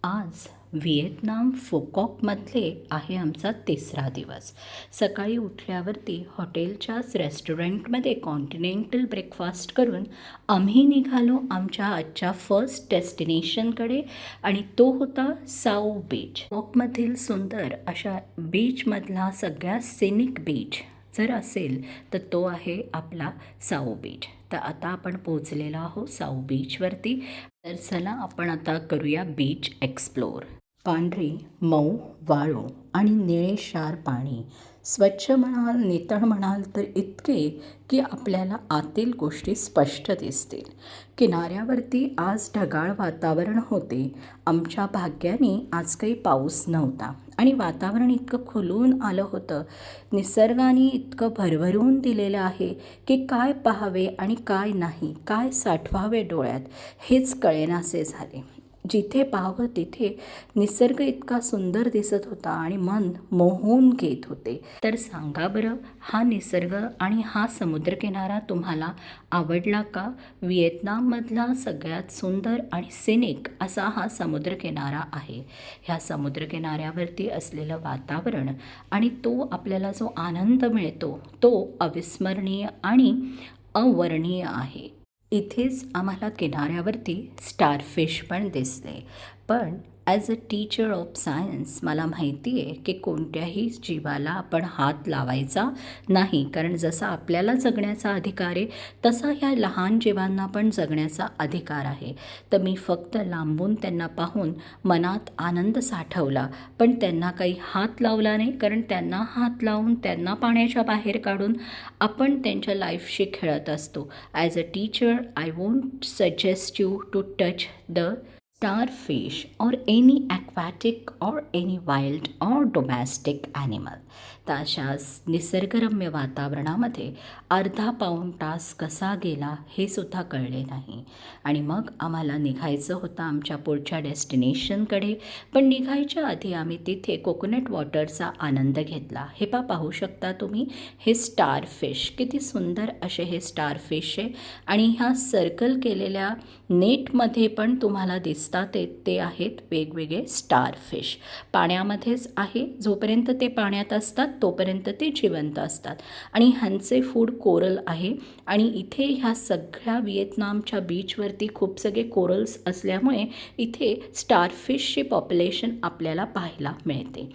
आज व्हिएतनाम फुकॉकमधले आहे आमचा तिसरा दिवस. सकाळी उठल्यावरती हॉटेलच्याच रेस्टॉरंटमध्ये कॉन्टिनेंटल ब्रेकफास्ट करून आम्ही निघालो आमच्या आजच्या फर्स्ट डेस्टिनेशनकडे आणि तो होता साऊ बीच. फुकॉकमधील सुंदर अशा बीचमधला सगळ्यात सिनिक बीच जर असेल तर तो आहे आपला साऊ बीच. तर आता आपण पोहोचलेलो आहोत साऊ बीचवरती. तर चला आपण आता करूया बीच एक्सप्लोर. पांढरी मऊ वाळू आणि निळेशार पाणी, स्वच्छ म्हणाल नितळ म्हणाल तर इतके की आपल्याला आतील गोष्टी स्पष्ट दिसतील. किनाऱ्यावरती आज ढगाळ वातावरण होते. आमच्या भाग्याने आज काही पाऊस नव्हता आणि वातावरण इतकं खुलून आलं होतं. निसर्गाने इतकं भरभरून दिलेलं आहे की काय पाहावे आणि काय नाही, काय साठवावे डोळ्यात हेच कळेनासे झाले. जिथे पाहावं तिथे निसर्ग इतका सुंदर दिसत होता आणि मन मोहून घेत होते. तर सांगा बरं, हा निसर्ग आणि हा समुद्रकिनारा तुम्हाला आवडला का? व्हिएतनाममधला सगळ्यात सुंदर आणि सिनिक असा हा समुद्रकिनारा आहे. ह्या समुद्रकिनाऱ्यावरती असलेलं वातावरण आणि तो आपल्याला जो आनंद मिळतो तो अविस्मरणीय आणि अवर्णनीय आहे. इथेच आम्हाला किनाऱ्यावरती स्टारफिश पण दिसले. पण as a teacher of science मला माहिती आहे की कोणत्याही जीवाला आपण हात लावायचा नाही, कारण जसा आपल्याला जगण्याचा अधिकार आहे तसा ह्या लहान जीवांना पण जगण्याचा अधिकार आहे. तर मी फक्त लांबून त्यांना पाहून मनात आनंद साठवला, पण त्यांना काही हात लावला नाही, कारण त्यांना हात लावून त्यांना पाण्याच्या बाहेर काढून आपण त्यांच्या लाईफशी खेळत असतो. As a teacher I won't suggest you to touch the starfish or any aquatic or any wild or domestic animal. तर अशा निसर्गरम्य वातावरणामध्ये अर्धा पाऊण तास कसा गेला हे सुद्धा कळले नाही. आणि मग आम्हाला निघायचं होतं आमच्या पुढच्या डेस्टिनेशनकडे. पण निघायच्या आधी आम्ही तिथे कोकोनट वॉटरचा आनंद घेतला. हे पाहू शकता तुम्ही, हे स्टारफिश किती सुंदर असे हे स्टारफिश आहे. आणि ह्या सर्कल केलेल्या नेटमध्ये पण तुम्हाला दिसतात ते आहेत वेगवेगळे स्टारफिश. पाण्यामध्येच आहे, जोपर्यंत ते पाण्यात असतात तोपर्यंत ते जिवंत असतात आणि ह्यांचे फूड कोरल आहे. आणि इथे ह्या सगळ्या व्हिएतनामच्या बीचवरती खूप सगळे कोरल्स असल्यामुळे इथे स्टारफिशची पॉप्युलेशन आपल्याला पाहायला मिळते.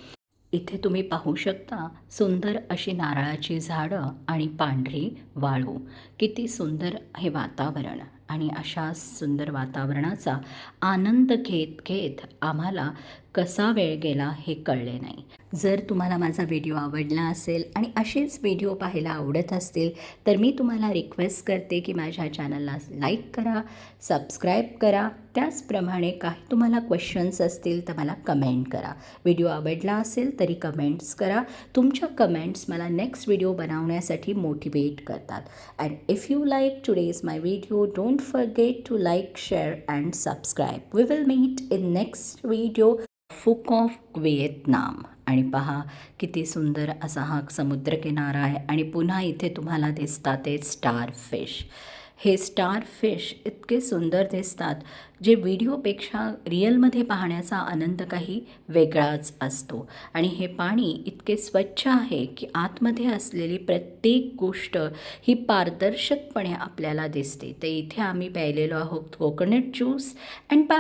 इथे तुम्ही पाहू शकता सुंदर अशी नारळाची झाडं आणि पांढरी वाळू. किती सुंदर हे वातावरण. आणि अशा सुंदर वातावरणाचा आनंद घेत घेत आम्हाला कसा वेळ गेला हे कळले नाही. जर तुम्हाला माझा व्हिडिओ आवडला असेल आणि असेच व्हिडिओ पाहायला आवडत असतील तर मी तुम्हाला रिक्वेस्ट करते की माझ्या चॅनलला लाईक करा, सबस्क्राईब करा. त्याचप्रमाणे काही तुम्हाला क्वेश्चन्स असतील तर मला कमेंट करा. व्हिडिओ आवडला असेल तरी कमेंट्स करा. तुमच्या कमेंट्स मला नेक्स्ट व्हिडिओ बनवण्यासाठी मोटिवेट करतात. And if you like today's my video, don't forget to like, share and subscribe. We will meet in next video. Phu Quoc Vietnam. आणि पहा किती सुंदर असा हा समुद्रकिनारा आहे. आणि पुन्हा इथे तुम्हाला दिसतात ते स्टारफिश. हे स्टारफिश इतके सुंदर दिसतात, जे व्हिडिओपेक्षा रिअलमध्ये पाहण्याचा आनंद काही वेगळाच असतो. आणि हे पाणी इतके स्वच्छ आहे की आतमध्ये असलेली प्रत्येक गोष्ट ही पारदर्शकपणे आपल्याला दिसते. तर इथे आम्ही प्यायलेलो आहोत कोकोनट ज्यूस. And bye.